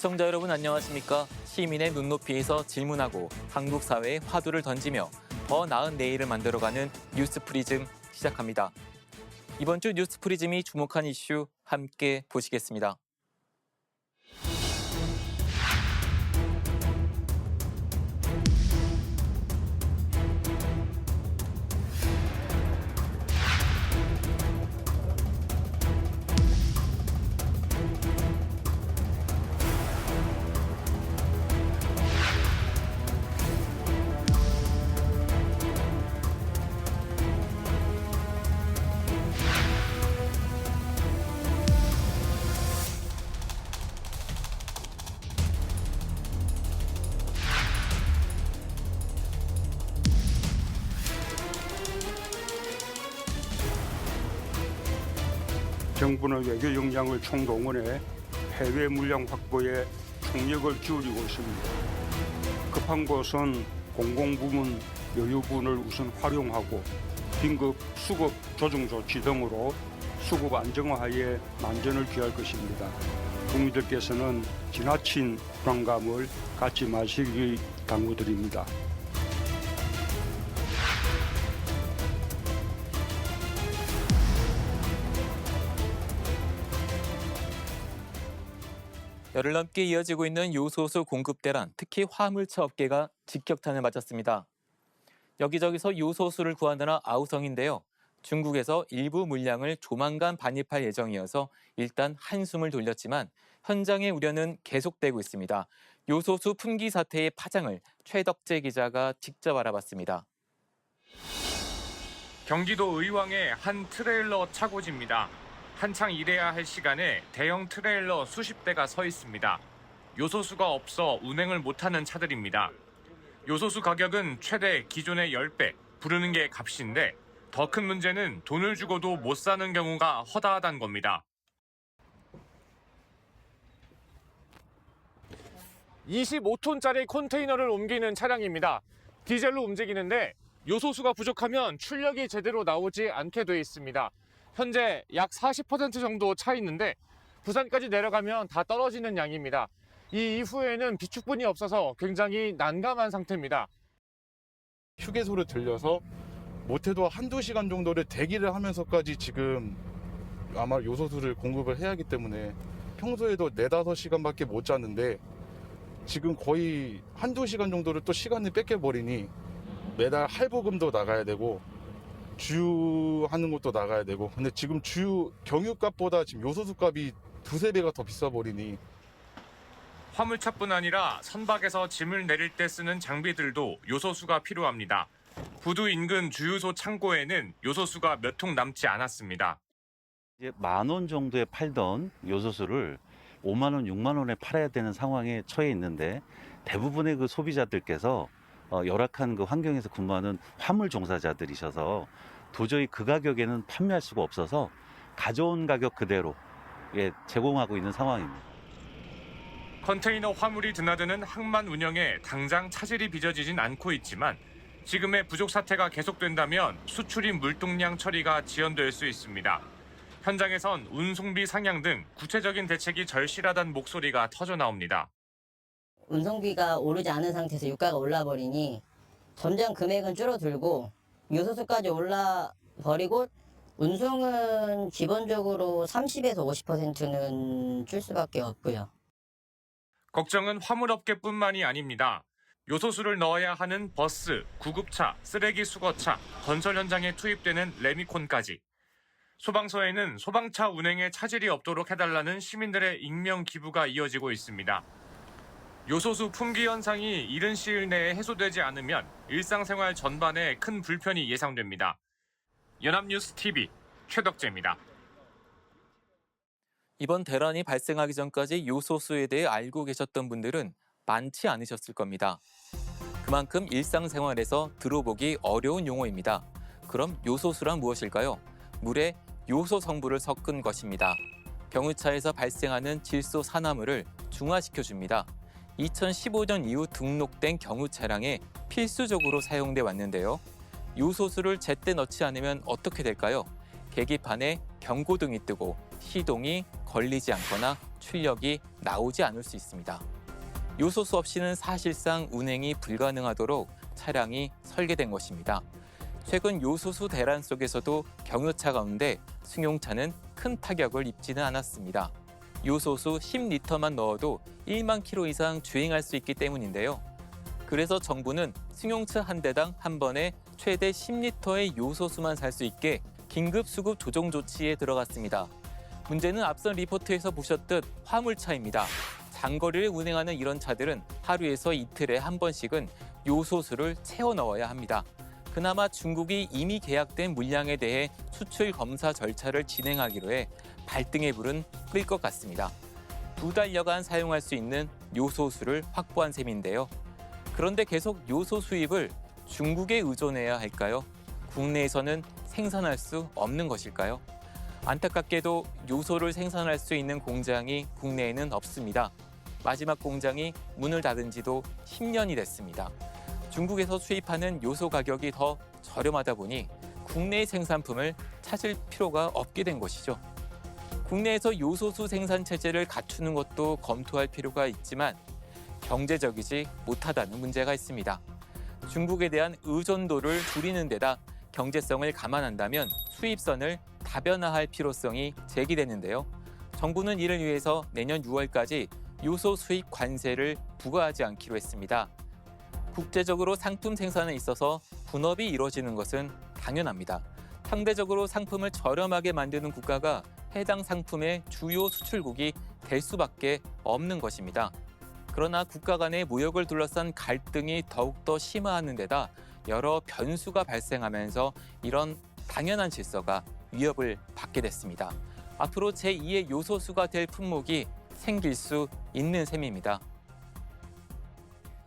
시청자 여러분 안녕하십니까? 시민의 눈높이에서 질문하고 한국 사회에 화두를 던지며 더 나은 내일을 만들어가는 뉴스프리즘 시작합니다. 이번 주 뉴스프리즘이 주목한 이슈 함께 보시겠습니다. 정부는 외교 역량을 총동원해 해외 물량 확보에 총력을 기울이고 있습니다. 급한 것은 공공부문 여유분을 우선 활용하고 긴급 수급 조정 조치 등으로 수급 안정화에 만전을 기할 것입니다. 국민들께서는 지나친 불안감을 갖지 마시기 당부드립니다. 열흘 넘게 이어지고 있는 요소수 공급 대란, 특히 화물차 업계가 직격탄을 맞았습니다. 여기저기서 요소수를 구하느라 아우성인데요. 중국에서 일부 물량을 조만간 반입할 예정이어서 일단 한숨을 돌렸지만 현장의 우려는 계속되고 있습니다. 요소수 품귀 사태의 파장을 최덕재 기자가 직접 알아봤습니다. 경기도 의왕의 한 트레일러 차고지입니다. 한창 일해야 할 시간에 대형 트레일러 수십 대가 서 있습니다. 요소수가 없어 운행을 못하는 차들입니다. 요소수 가격은 최대 기존의 10배, 부르는 게 값인데 더 큰 문제는 돈을 주고도 못 사는 경우가 허다하다는 겁니다. 25톤짜리 컨테이너를 옮기는 차량입니다. 디젤로 움직이는데 요소수가 부족하면 출력이 제대로 나오지 않게 돼 있습니다. 현재 약 40% 정도 차 있는데 부산까지 내려가면 다 떨어지는 양입니다. 이 이후에는 비축분이 없어서 굉장히 난감한 상태입니다. 휴게소를 들려서 못해도 한두 시간 정도를 대기를 하면서까지 지금 아마 요소수를 공급을 해야 하기 때문에 평소에도 4-5시간밖에 못 자는데 지금 거의 한두 시간 정도를 또 시간을 뺏겨버리니 매달 할부금도 나가야 되고 주유하는 것도 나가야 되고, 근데 지금 주유 경유값보다 지금 요소수 값이 2-3배가 더 비싸 버리니. 화물차뿐 아니라 선박에서 짐을 내릴 때 쓰는 장비들도 요소수가 필요합니다. 부두 인근 주유소 창고에는 요소수가 몇 통 남지 않았습니다. 이제 10,000원 정도에 팔던 요소수를 50,000원, 60,000원에 팔아야 되는 상황에 처해 있는데 대부분의 그 소비자들께서 열악한 그 환경에서 근무하는 화물 종사자들이셔서 도저히 그 가격에는 판매할 수가 없어서 가져온 가격 그대로 제공하고 있는 상황입니다. 컨테이너 화물이 드나드는 항만 운영에 당장 차질이 빚어지진 않고 있지만 지금의 부족 사태가 계속된다면 수출입 물동량 처리가 지연될 수 있습니다. 현장에선 운송비 상향 등 구체적인 대책이 절실하다는 목소리가 터져 나옵니다. 운송비가 오르지 않은 상태에서 유가가 올라버리니 점점 금액은 줄어들고 요소수까지 올라버리고 운송은 기본적으로 30에서 50%는 줄 수밖에 없고요. 걱정은 화물업계뿐만이 아닙니다. 요소수를 넣어야 하는 버스, 구급차, 쓰레기 수거차, 건설 현장에 투입되는 레미콘까지. 소방서에는 소방차 운행에 차질이 없도록 해달라는 시민들의 익명 기부가 이어지고 있습니다. 요소수 품귀 현상이 이른 시일 내에 해소되지 않으면 일상생활 전반에 큰 불편이 예상됩니다. 연합뉴스 TV 최덕재입니다. 이번 대란이 발생하기 전까지 요소수에 대해 알고 계셨던 분들은 많지 않으셨을 겁니다. 그만큼 일상생활에서 들어보기 어려운 용어입니다. 그럼 요소수란 무엇일까요? 물에 요소 성분을 섞은 것입니다. 경유차에서 발생하는 질소 산화물을 중화시켜줍니다. 2015년 이후 등록된 경유 차량에 필수적으로 사용돼 왔는데요. 요소수를 제때 넣지 않으면 어떻게 될까요? 계기판에 경고등이 뜨고 시동이 걸리지 않거나 출력이 나오지 않을 수 있습니다. 요소수 없이는 사실상 운행이 불가능하도록 차량이 설계된 것입니다. 최근 요소수 대란 속에서도 경유차 가운데 승용차는 큰 타격을 입지는 않았습니다. 요소수 10리터만 넣어도 1만 킬로 이상 주행할 수 있기 때문인데요. 그래서 정부는 승용차 한 대당 한 번에 최대 10리터의 요소수만 살 수 있게 긴급 수급 조정 조치에 들어갔습니다. 문제는 앞선 리포트에서 보셨듯 화물차입니다. 장거리를 운행하는 이런 차들은 하루에서 이틀에 한 번씩은 요소수를 채워 넣어야 합니다. 그나마 중국이 이미 계약된 물량에 대해 수출 검사 절차를 진행하기로 해 발등에 불은 끌 것 같습니다. 2달여간 사용할 수 있는 요소수를 확보한 셈인데요. 그런데 계속 요소 수입을 중국에 의존해야 할까요? 국내에서는 생산할 수 없는 것일까요? 안타깝게도 요소를 생산할 수 있는 공장이 국내에는 없습니다. 마지막 공장이 문을 닫은 지도 10년이 됐습니다. 중국에서 수입하는 요소 가격이 더 저렴하다 보니 국내의 생산품을 찾을 필요가 없게 된 것이죠. 국내에서 요소수 생산 체제를 갖추는 것도 검토할 필요가 있지만 경제적이지 못하다는 문제가 있습니다. 중국에 대한 의존도를 줄이는 데다 경제성을 감안한다면 수입선을 다변화할 필요성이 제기되는데요. 정부는 이를 위해서 내년 6월까지 요소 수입 관세를 부과하지 않기로 했습니다. 국제적으로 상품 생산에 있어서 분업이 이루어지는 것은 당연합니다. 상대적으로 상품을 저렴하게 만드는 국가가 해당 상품의 주요 수출국이 될 수밖에 없는 것입니다. 그러나 국가 간의 무역을 둘러싼 갈등이 더욱더 심화하는 데다 여러 변수가 발생하면서 이런 당연한 질서가 위협을 받게 됐습니다. 앞으로 제2의 요소수가 될 품목이 생길 수 있는 셈입니다.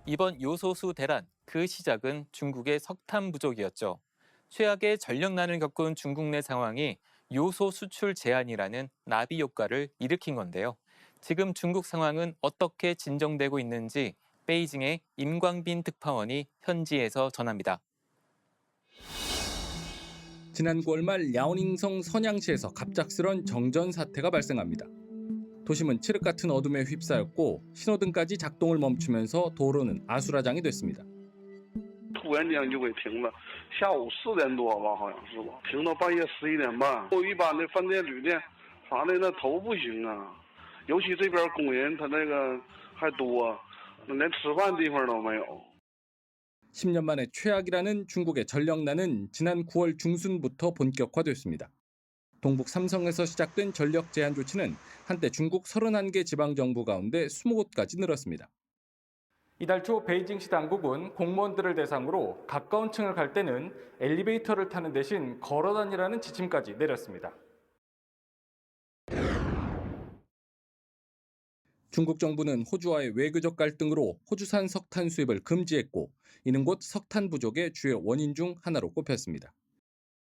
이번 요소수 대란, 그 시작은 중국의 석탄 부족이었죠. 최악의 전력난을 겪은 중국 내 상황이 요소 수출 제한이라는 나비 효과를 일으킨 건데요. 지금 중국 상황은 어떻게 진정되고 있는지 베이징의 임광빈 특파원이 현지에서 전합니다. 지난 9월 말 야오닝성 선양시에서 갑작스런 정전 사태가 발생합니다. 도심은 칠흑 같은 어둠에 휩싸였고 신호등까지 작동을 멈추면서 도로는 아수라장이 됐습니다. 突然间就给停了，下午4点多吧，好像是吧，停到半夜11点半。一般的饭店、旅店啥的那头不行啊，尤其这边工人他那个还多，连吃饭地方都没有。 10년 만에 최악이라는 중국의 전력난은 지난 9월 중순부터 본격화됐습니다. 동북 삼성에서 시작된 전력 제한 조치는 한때 중국 31개 지방정부 가운데 20곳까지 늘었습니다. 이달 초 베이징시 당국은 공무원들을 대상으로 가까운 층을 갈 때는 엘리베이터를 타는 대신 걸어 다니라는 지침까지 내렸습니다. 중국 정부는 호주와의 외교적 갈등으로 호주산 석탄 수입을 금지했고 이는 곧 석탄 부족의 주요 원인 중 하나로 꼽혔습니다.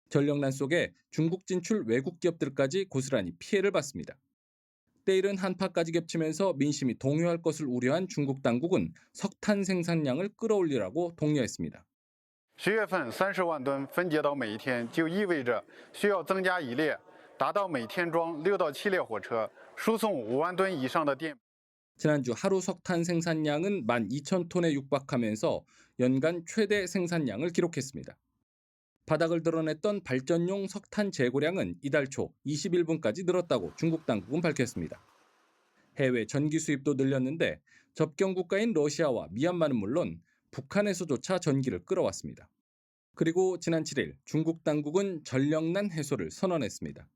전력난 속에 중국 진출 외국 기업들까지 고스란히 피해를 봤습니다. 때일은 한파까지 겹치면서 민심이 동요할 것을 우려한 중국 당국은 석탄 생산량을 끌어올리라고 독려했습니다. 10月份30万吨分解到每一天，就意味着需要增加一列，达到每天装6到7列火车，输送5万吨以上的电。 지난주 하루 석탄 생산량은 12,000톤에 육박하면서 연간 최대 생산량을 기록했습니다. 바닥을 드러냈던 발전용 석탄 재고량은 이달 초 21분까지 늘었다고 중국 당국은 밝혔습니다. 해외 전기 수입도 늘렸는데 접경 국가인 러시아와 미얀마는 물론 북한에서조차 전기를 끌어왔습니다. 그리고 지난 7일 중국 당국은 전력난 해소를 선언했습니다.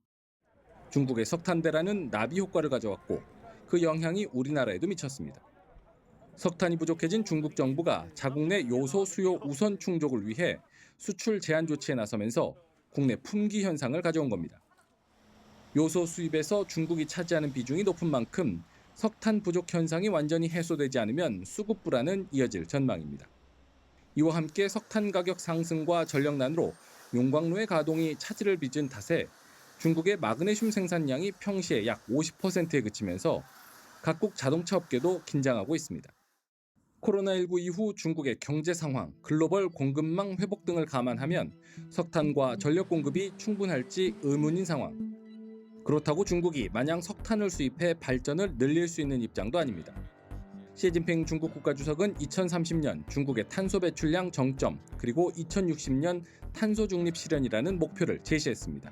중국의 석탄 대란은 나비 효과를 가져왔고 그 영향이 우리나라에도 미쳤습니다. 석탄이 부족해진 중국 정부가 자국 내 요소 수요 우선 충족을 위해 수출 제한 조치에 나서면서 국내 품귀 현상을 가져온 겁니다. 요소 수입에서 중국이 차지하는 비중이 높은 만큼 석탄 부족 현상이 완전히 해소되지 않으면 수급 불안은 이어질 전망입니다. 이와 함께 석탄 가격 상승과 전력난으로 용광로의 가동이 차질을 빚은 탓에 중국의 마그네슘 생산량이 평시에 약 50%에 그치면서 각국 자동차 업계도 긴장하고 있습니다. 코로나19 이후 중국의 경제 상황, 글로벌 공급망 회복 등을 감안하면 석탄과 전력 공급이 충분할지 의문인 상황. 그렇다고 중국이 마냥 석탄을 수입해 발전을 늘릴 수 있는 입장도 아닙니다. 시진핑 중국 국가주석은 2030년 중국의 탄소 배출량 정점 그리고 2060년 탄소 중립 실현이라는 목표를 제시했습니다.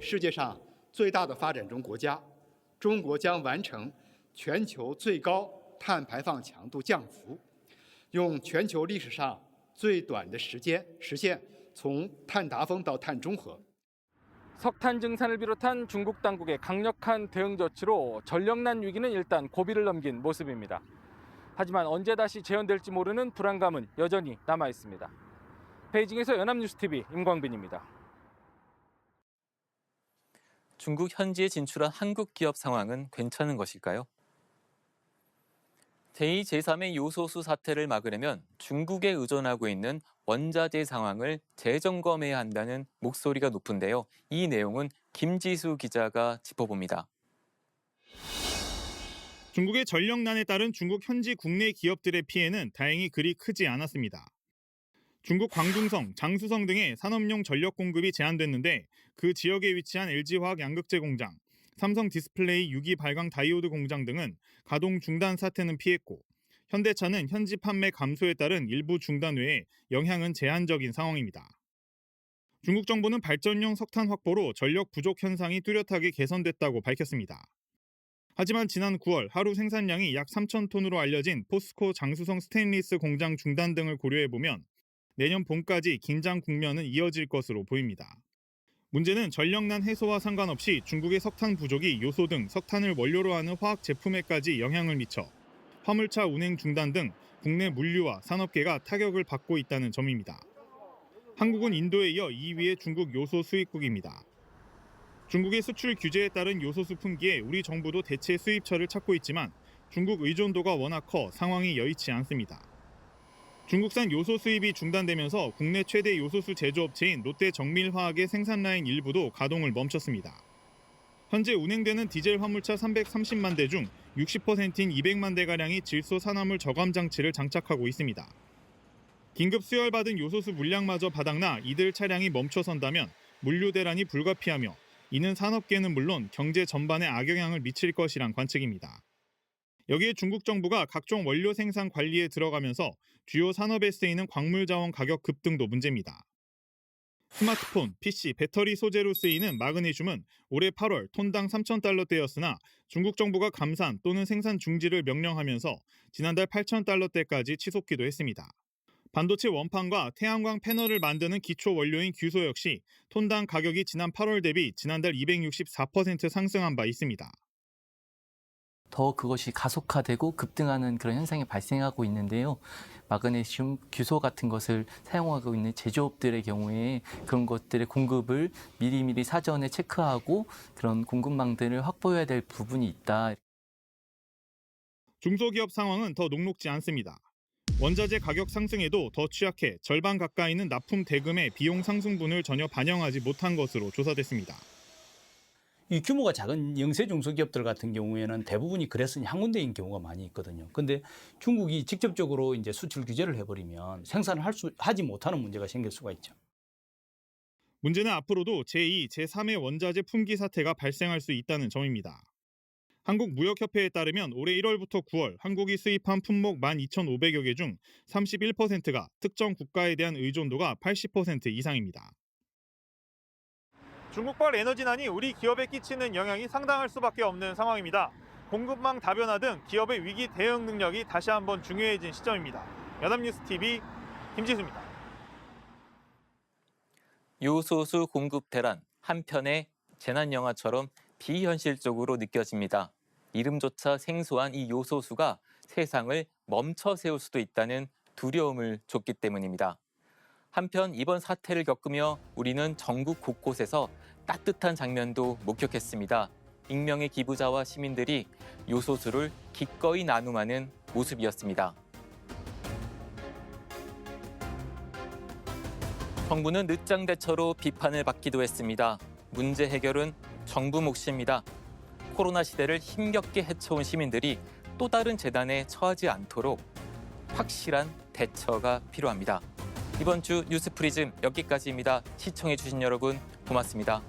世界上最大的发展中国家，中国将完成全球最高碳排放强度降幅，用全球历史上最短的时间实现从碳达峰到碳中和。 석탄 증산을 비롯한 중국 당국의 강력한 대응 조치로 전력난 위기는 일단 고비를 넘긴 모습입니다. 하지만 언제 다시 재현될지 모르는 불안감은 여전히 남아 있습니다. 베이징에서 연합뉴스TV 임광빈입니다. 중국 현지에 진출한 한국 기업 상황은 괜찮은 것일까요? 제2, 제3의 요소수 사태를 막으려면 중국에 의존하고 있는 원자재 상황을 재점검해야 한다는 목소리가 높은데요. 이 내용은 김지수 기자가 짚어봅니다. 중국의 전력난에 따른 중국 현지 국내 기업들의 피해는 다행히 그리 크지 않았습니다. 중국 광둥성, 장수성 등의 산업용 전력 공급이 제한됐는데 그 지역에 위치한 LG화학 양극재 공장, 삼성 디스플레이 유기 발광 다이오드 공장 등은 가동 중단 사태는 피했고 현대차는 현지 판매 감소에 따른 일부 중단 외에 영향은 제한적인 상황입니다. 중국 정부는 발전용 석탄 확보로 전력 부족 현상이 뚜렷하게 개선됐다고 밝혔습니다. 하지만 지난 9월 하루 생산량이 약 3,000톤으로 알려진 포스코 장수성 스테인리스 공장 중단 등을 고려해보면 내년 봄까지 긴장 국면은 이어질 것으로 보입니다. 문제는 전력난 해소와 상관없이 중국의 석탄 부족이 요소 등 석탄을 원료로 하는 화학 제품에까지 영향을 미쳐 화물차 운행 중단 등 국내 물류와 산업계가 타격을 받고 있다는 점입니다. 한국은 인도에 이어 2위의 중국 요소 수입국입니다. 중국의 수출 규제에 따른 요소수 품귀에 우리 정부도 대체 수입처를 찾고 있지만 중국 의존도가 워낙 커 상황이 여의치 않습니다. 중국산 요소 수입이 중단되면서 국내 최대 요소수 제조업체인 롯데정밀화학의 생산 라인 일부도 가동을 멈췄습니다. 현재 운행되는 디젤 화물차 330만 대 중 60%인 200만 대가량이 질소 산화물 저감 장치를 장착하고 있습니다. 긴급 수혈받은 요소수 물량마저 바닥나 이들 차량이 멈춰선다면 물류 대란이 불가피하며 이는 산업계는 물론 경제 전반에 악영향을 미칠 것이란 관측입니다. 여기에 중국 정부가 각종 원료 생산 관리에 들어가면서 주요 산업에 쓰이는 광물 자원 가격 급등도 문제입니다. 스마트폰, PC, 배터리 소재로 쓰이는 마그네슘은 올해 8월 톤당 3,000달러대였으나 중국 정부가 감산 또는 생산 중지를 명령하면서 지난달 8,000달러대까지 치솟기도 했습니다. 반도체 원판과 태양광 패널을 만드는 기초 원료인 규소 역시 톤당 가격이 지난 8월 대비 지난달 264% 상승한 바 있습니다. 더 그것이 가속화되고 급등하는 그런 현상이 발생하고 있는데요. 마그네슘, 규소 같은 것을 사용하고 있는 제조업들의 경우에 그런 것들의 공급을 미리미리 사전에 체크하고 그런 공급망들을 확보해야 될 부분이 있다. 중소기업 상황은 더 녹록지 않습니다. 원자재 가격 상승에도 더 취약해 절반 가까이는 납품 대금의 비용 상승분을 전혀 반영하지 못한 것으로 조사됐습니다. 이 규모가 작은 영세 중소기업들 같은 경우에는 대부분이 그래서 한 군데인 경우가 많이 있거든요. 근데 중국이 직접적으로 이제 수출 규제를 해버리면 생산을 하지 못하는 문제가 생길 수가 있죠. 문제는 앞으로도 제2, 제3의 원자재 품귀 사태가 발생할 수 있다는 점입니다. 한국무역협회에 따르면 올해 1월부터 9월 한국이 수입한 품목 12,500여 개 중 31%가 특정 국가에 대한 의존도가 80% 이상입니다. 중국발 에너지난이 우리 기업에 끼치는 영향이 상당할 수밖에 없는 상황입니다. 공급망 다변화 등 기업의 위기 대응 능력이 다시 한번 중요해진 시점입니다. 연합뉴스TV 김지수입니다. 요소수 공급 대란, 한편의 재난 영화처럼 비현실적으로 느껴집니다. 이름조차 생소한 이 요소수가 세상을 멈춰 세울 수도 있다는 두려움을 줬기 때문입니다. 한편 이번 사태를 겪으며 우리는 전국 곳곳에서 따뜻한 장면도 목격했습니다. 익명의 기부자와 시민들이 요소수를 기꺼이 나눔하는 모습이었습니다. 정부는 늦장 대처로 비판을 받기도 했습니다. 문제 해결은 정부 몫입니다. 코로나 시대를 힘겹게 헤쳐온 시민들이 또 다른 재난에 처하지 않도록 확실한 대처가 필요합니다. 이번 주 뉴스프리즘 여기까지입니다. 시청해주신 여러분 고맙습니다.